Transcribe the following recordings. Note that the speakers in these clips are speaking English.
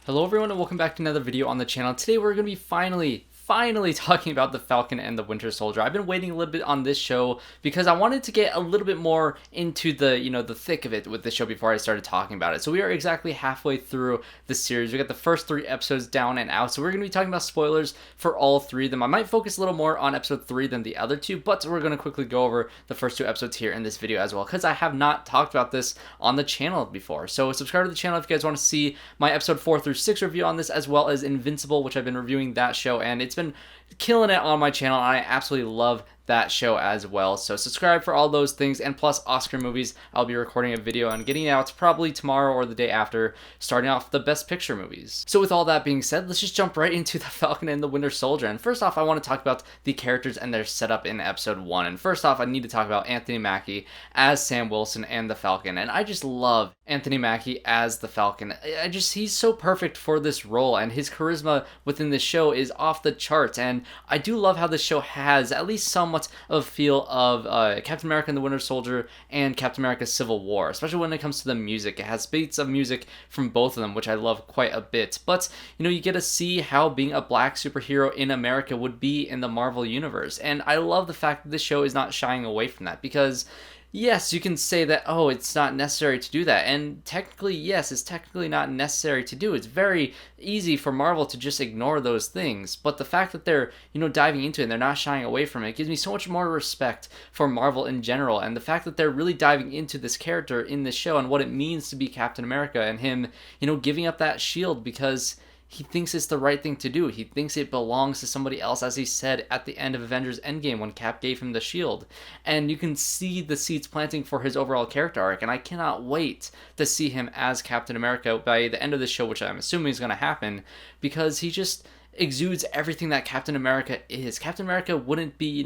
Hello everyone and welcome back to another video on the channel. Today we're going to be finally talking about the Falcon and the Winter Soldier. I've been waiting a little bit on this show because I wanted to get a little bit more into the, the thick of it with the show before I started talking about it. So we are exactly halfway through the series. We got the first 3 episodes down and out. So we're going to be talking about spoilers for all 3 of them. I might focus a little more on episode 3 than the other 2, but we're going to quickly go over the first 2 episodes here in this video as well because I have not talked about this on the channel before. So subscribe to the channel if you guys want to see my episode 4 through 6 review on this, as well as Invincible, which I've been reviewing that show, and it's been killing it on my channel, and I absolutely love that show as well. So subscribe for all those things, and plus Oscar movies. I'll be recording a video and getting it out probably tomorrow or the day after, starting off the Best Picture movies. So with all that being said, let's just jump right into the Falcon and the Winter Soldier. And first off, I want to talk about the characters and their setup in episode 1. And first off, I need to talk about Anthony Mackie as Sam Wilson and the Falcon. And I just love Anthony Mackie as the Falcon. He's so perfect for this role, and his charisma within this show is off the charts. And I do love how this show has at least somewhat of a feel of Captain America and the Winter Soldier and Captain America Civil War, especially when it comes to the music. It has beats of music from both of them, which I love quite a bit. But, you get to see how being a black superhero in America would be in the Marvel Universe. And I love the fact that this show is not shying away from that, because yes, you can say that, oh, it's not necessary to do that. And technically, yes, it's technically not necessary to do. It's very easy for Marvel to just ignore those things. But the fact that they're, diving into it and they're not shying away from it gives me so much more respect for Marvel in general. And the fact that they're really diving into this character in this show and what it means to be Captain America, and him, giving up that shield because he thinks it's the right thing to do. He thinks it belongs to somebody else, as he said at the end of Avengers Endgame when Cap gave him the shield. And you can see the seeds planting for his overall character arc, and I cannot wait to see him as Captain America by the end of the show, which I'm assuming is going to happen, because he just exudes everything that Captain America is. Captain America wouldn't be,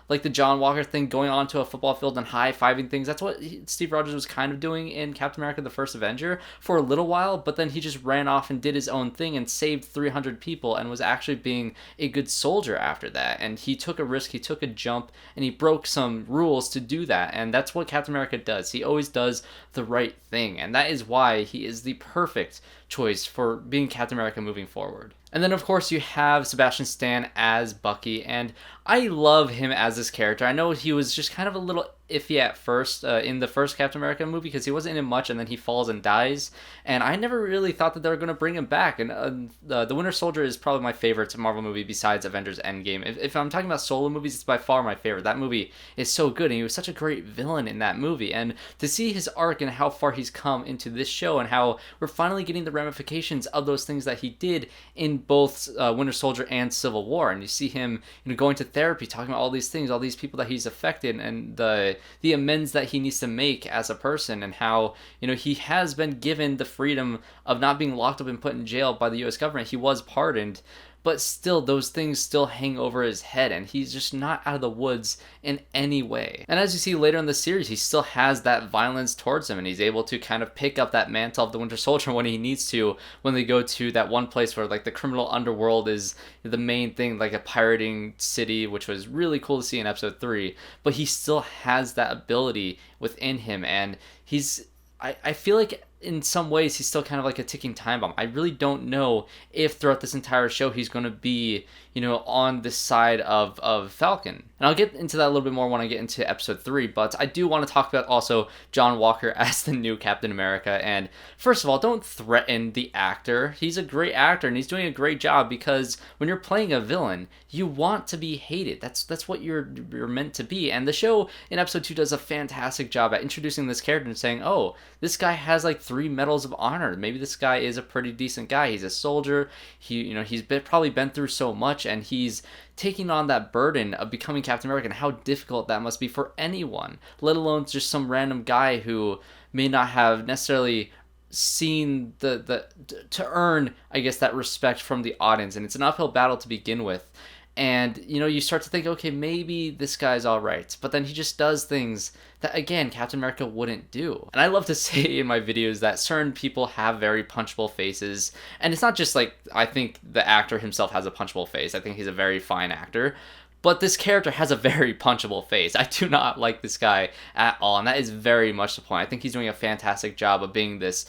like the John Walker thing, going onto a football field and high-fiving things. That's what Steve Rogers was kind of doing in Captain America the First Avenger for a little while, but then he just ran off and did his own thing and saved 300 people and was actually being a good soldier after that. And he took a risk, he took a jump, and he broke some rules to do that. And that's what Captain America does. He always does the right thing, and that is why he is the perfect choice for being Captain America moving forward. And then, of course, you have Sebastian Stan as Bucky, and I love him as this character. I know he was just kind of a little iffy at first in the first Captain America movie because he wasn't in much, and then he falls and dies, and I never really thought that they were going to bring him back. And the Winter Soldier is probably my favorite Marvel movie besides Avengers Endgame. If I'm talking about solo movies, it's by far my favorite. That movie is so good, and he was such a great villain in that movie. And to see his arc and how far he's come into this show, and how we're finally getting the ramifications of those things that he did in both Winter Soldier and Civil War. And you see him going to therapy, talking about all these things, all these people that he's affected, and the amends that he needs to make as a person, and how he has been given the freedom of not being locked up and put in jail by the US government. He was pardoned, but still those things still hang over his head, and he's just not out of the woods in any way. And as you see later in the series, he still has that violence towards him, and he's able to kind of pick up that mantle of the Winter Soldier when he needs to, when they go to that one place where like the criminal underworld is the main thing, like a pirating city, which was really cool to see in episode 3. But he still has that ability within him, and I feel like in some ways he's still kind of like a ticking time bomb. I really don't know if throughout this entire show he's going to be, on this side of Falcon. And I'll get into that a little bit more when I get into episode 3, but I do want to talk about also John Walker as the new Captain America. And first of all, don't threaten the actor. He's a great actor, and he's doing a great job, because when you're playing a villain, you want to be hated. That's what you're meant to be. And the show in episode 2 does a fantastic job at introducing this character and saying, oh, this guy has like 3 medals of honor. Maybe this guy is a pretty decent guy. He's a soldier. He's probably been through so much, and he's taking on that burden of becoming Captain America, and how difficult that must be for anyone, let alone just some random guy who may not have necessarily seen to earn, I guess, that respect from the audience. And it's an uphill battle to begin with. And, you start to think, okay, maybe this guy's all right. But then he just does things that, again, Captain America wouldn't do. And I love to say in my videos that certain people have very punchable faces. And it's not just like, I think the actor himself has a punchable face. I think he's a very fine actor. But this character has a very punchable face. I do not like this guy at all, and that is very much the point. I think he's doing a fantastic job of being this,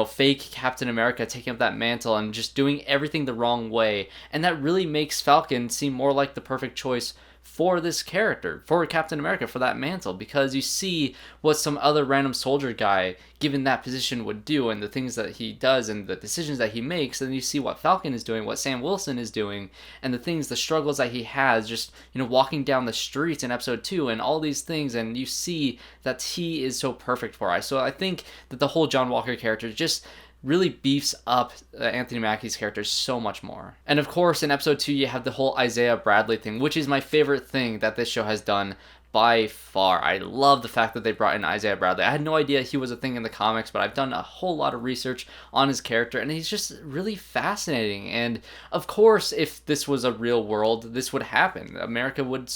fake Captain America, taking up that mantle and just doing everything the wrong way. And that really makes Falcon seem more like the perfect choice for this character, for Captain America, for that mantle, because you see what some other random soldier guy given that position would do, and the things that he does and the decisions that he makes, and you see what Falcon is doing, what Sam Wilson is doing, and the struggles that he has just, walking down the streets in episode 2 and all these things, and you see that he is so perfect for it. So I think that the whole John Walker character just really beefs up Anthony Mackie's character so much more. And of course, in episode 2, you have the whole Isaiah Bradley thing, which is my favorite thing that this show has done by far. I love the fact that they brought in Isaiah Bradley. I had no idea he was a thing in the comics, but I've done a whole lot of research on his character, and he's just really fascinating. And of course, if this was a real world, this would happen. America would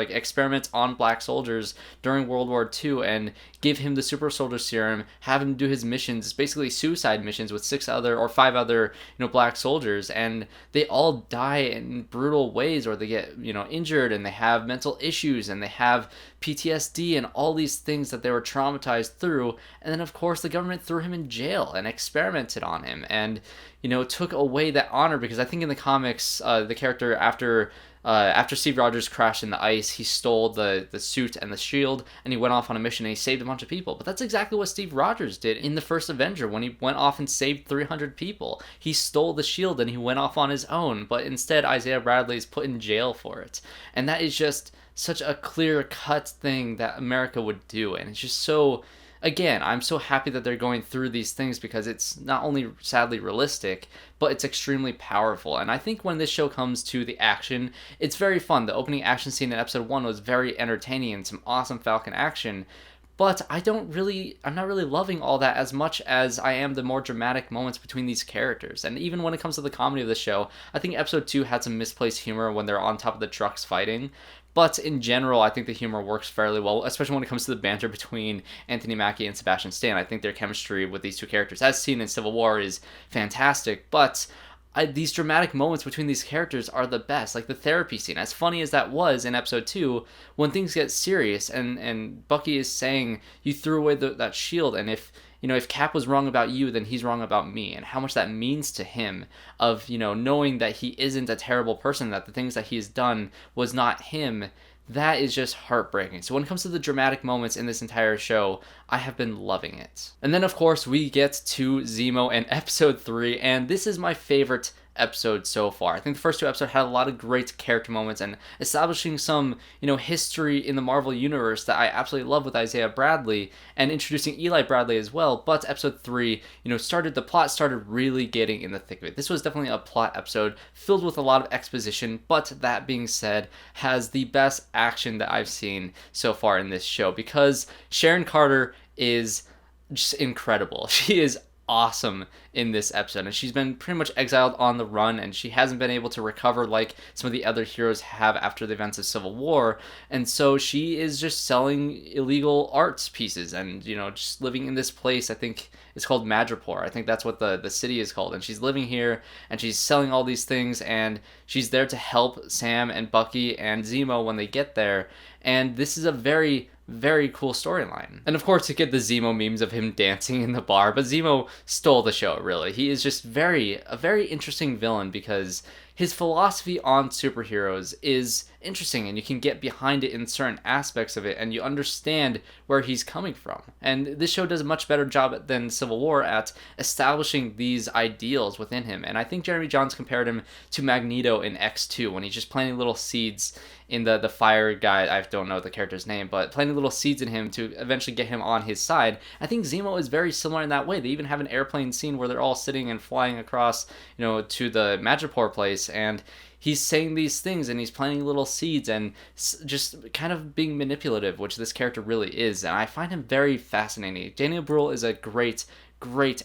experiment on black soldiers during World War II and give him the super soldier serum, have him do his missions, basically suicide missions with 5 other black soldiers, and they all die in brutal ways, or they get injured, and they have mental issues, and they have PTSD and all these things that they were traumatized through. And then of course the government threw him in jail and experimented on him, and took away that honor, because I think in the comics the character after Steve Rogers crashed in the ice, he stole the suit and the shield, and he went off on a mission and he saved a bunch of people. But that's exactly what Steve Rogers did in the first Avenger when he went off and saved 300 people. He stole the shield and he went off on his own, but instead Isaiah Bradley is put in jail for it. And that is just such a clear-cut thing that America would do, and it's just so... Again, I'm so happy that they're going through these things, because it's not only sadly realistic, but it's extremely powerful. And I think when this show comes to the action, it's very fun. The opening action scene in episode 1 was very entertaining and some awesome Falcon action, but I'm not really loving all that as much as I am the more dramatic moments between these characters. And even when it comes to the comedy of the show, I think episode 2 had some misplaced humor when they're on top of the trucks fighting. But in general, I think the humor works fairly well, especially when it comes to the banter between Anthony Mackie and Sebastian Stan. I think their chemistry with these two characters, as seen in Civil War, is fantastic. But these dramatic moments between these characters are the best. Like the therapy scene, as funny as that was in episode 2, when things get serious and Bucky is saying, you threw away that shield, and if Cap was wrong about you, then he's wrong about me, and how much that means to him of, knowing that he isn't a terrible person, that the things that he's done was not him, that is just heartbreaking. So when it comes to the dramatic moments in this entire show, I have been loving it. And then of course we get to ZEMO and episode 3, and this is my favorite episode so far. I think the first 2 episodes had a lot of great character moments and establishing some, history in the Marvel Universe that I absolutely love with Isaiah Bradley, and introducing Eli Bradley as well. But episode 3, the plot started really getting in the thick of it. This was definitely a plot episode filled with a lot of exposition, but that being said, has the best action that I've seen so far in this show, because Sharon Carter is just incredible. She is awesome in this episode, and she's been pretty much exiled on the run, and she hasn't been able to recover like some of the other heroes have after the events of Civil War, and so she is just selling illegal arts pieces and just living in this place. I think it's called Madripoor. I think that's what the city is called, and she's living here and she's selling all these things, and she's there to help Sam and Bucky and ZEMO when they get there. And this is a very, very cool storyline. And of course, you get the ZEMO memes of him dancing in the bar, but ZEMO stole the show, really. He is just a very interesting villain, because his philosophy on superheroes is interesting, and you can get behind it in certain aspects of it, and you understand where he's coming from. And this show does a much better job than Civil War at establishing these ideals within him. And I think Jeremy Jahns compared him to Magneto in X2, when he's just planting little seeds in the fire guy, I don't know the character's name, but planting little seeds in him to eventually get him on his side. I think ZEMO is very similar in that way. They even have an airplane scene where they're all sitting and flying across, to the Madripoor place, and he's saying these things and he's planting little seeds and just kind of being manipulative, which this character really is, and I find him very fascinating. Daniel Bruhl is a great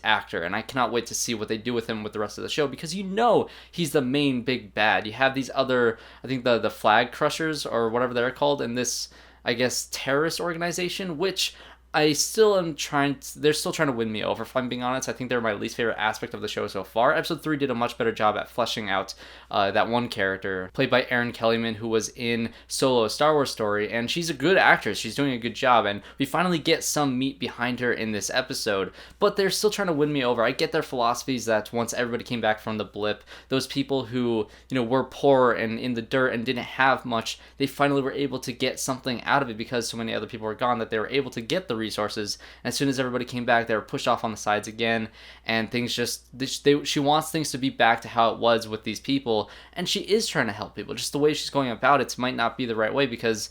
actor, and I cannot wait to see what they do with him with the rest of the show, because he's the main big bad. You have these other, I think the Flag Crushers or whatever they're called in this, I guess, terrorist organization, which I still am they're still trying to win me over, if I'm being honest. I think they're my least favorite aspect of the show so far. Episode 3 did a much better job at fleshing out that one character, played by Erin Kellyman, who was in Solo, a Star Wars Story, and she's a good actress. She's doing a good job, and we finally get some meat behind her in this episode, but they're still trying to win me over. I get their philosophies that once everybody came back from the blip, those people who, were poor and in the dirt and didn't have much, they finally were able to get something out of it because so many other people were gone, that they were able to get the resources. And as soon as everybody came back, they were pushed off on the sides again, and things she wants things to be back to how it was with these people, and she is trying to help people. Just the way she's going about it might not be the right way because,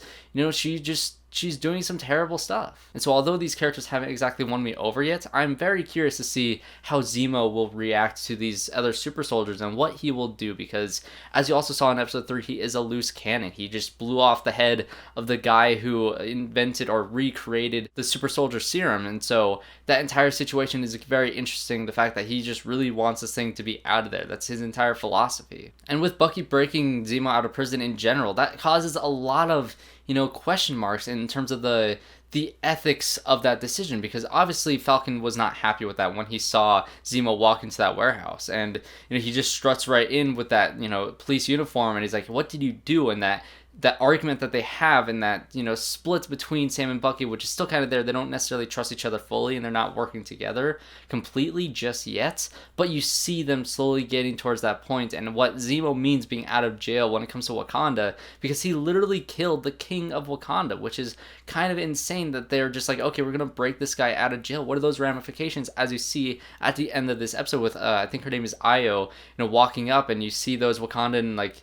she's doing some terrible stuff. And so although these characters haven't exactly won me over yet, I'm very curious to see how ZEMO will react to these other super soldiers and what he will do, because as you also saw in episode 3, he is a loose cannon. He just blew off the head of the guy who invented or recreated the super soldier serum, and so that entire situation is very interesting, the fact that he just really wants this thing to be out of there. That's his entire philosophy. And with Bucky breaking ZEMO out of prison in general, that causes a lot of question marks in terms of the ethics of that decision, because obviously Falcon was not happy with that when he saw ZEMO walk into that warehouse, and he just struts right in with that police uniform, and he's like, what did you do? And that argument that they have, and that split between Sam and Bucky, which is still kind of there. They don't necessarily trust each other fully, and they're not working together completely just yet, but you see them slowly getting towards that point, and what ZEMO means being out of jail when it comes to Wakanda, because he literally killed the king of Wakanda, which is kind of insane that they're just like, okay, we're gonna break this guy out of jail. What are those ramifications? As you see at the end of this episode with I think her name is Ayo, walking up, and you see those Wakandan, like,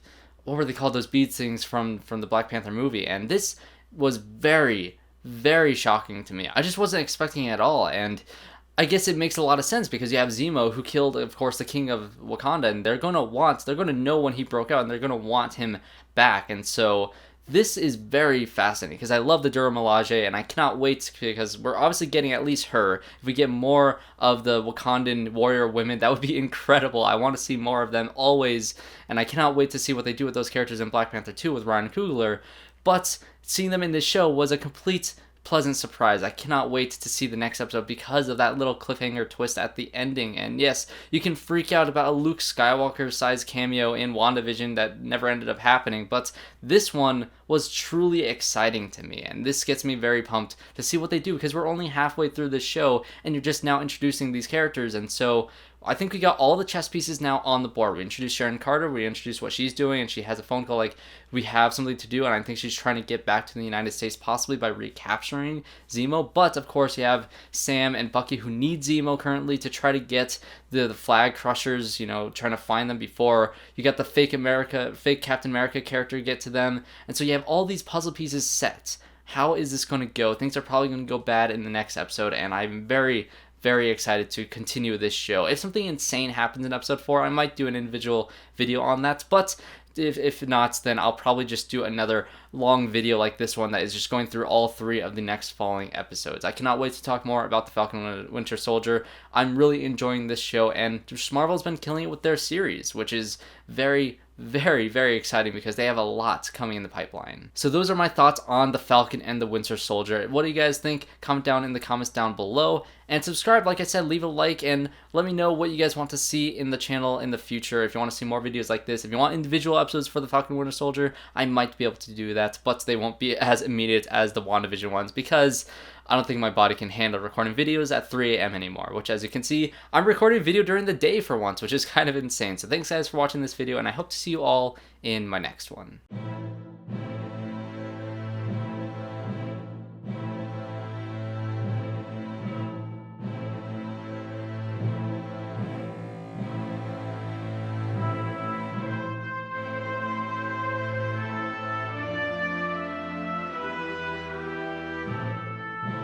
what were they called, those beads things from the Black Panther movie, and this was very, very shocking to me. I just wasn't expecting it at all, and I guess it makes a lot of sense because you have ZEMO, who killed, of course, the king of Wakanda, and they're going to know when he broke out, and they're going to want him back, and so this is very fascinating because I love the Dora Milaje, and I cannot wait because we're obviously getting at least her. If we get more of the Wakandan warrior women, that would be incredible. I want to see more of them always, and I cannot wait to see what they do with those characters in Black Panther 2 with Ryan Coogler. But seeing them in this show was a complete pleasant surprise. I cannot wait to see the next episode because of that little cliffhanger twist at the ending. And yes, you can freak out about a Luke Skywalker sized cameo in WandaVision that never ended up happening, but this one was truly exciting to me, and this gets me very pumped to see what they do, because we're only halfway through this show and you're just now introducing these characters. And so I think we got all the chess pieces now on the board. We introduced Sharon Carter, we introduced what she's doing, and she has a phone call like, we have something to do, and I think she's trying to get back to the United States possibly by recapturing ZEMO. But of course you have Sam and Bucky, who need ZEMO currently to try to get the flag crushers, trying to find them before you got the fake Captain America character get to them. And so you have all these puzzle pieces set. How is this going to go? Things are probably going to go bad in the next episode, and I'm very, very excited to continue this show. If something insane happens in episode 4, I might do an individual video on that, but if not, then I'll probably just do another long video like this one that is just going through all 3 of the next following episodes. I cannot wait to talk more about the Falcon and Winter Soldier. I'm really enjoying this show, and Marvel's been killing it with their series, which is very, very, very exciting because they have a lot coming in the pipeline. So those are my thoughts on the Falcon and the Winter Soldier. What do you guys think? Comment down in the comments down below, and subscribe. Like I said, leave a like and let me know what you guys want to see in the channel in the future. If you want to see more videos like this, if you want individual episodes for the Falcon and Winter Soldier, I might be able to do that, but they won't be as immediate as the WandaVision ones because I don't think my body can handle recording videos at 3 a.m. anymore, which, as you can see, I'm recording a video during the day for once, which is kind of insane. So thanks guys for watching this video, and I hope to see you all in my next one.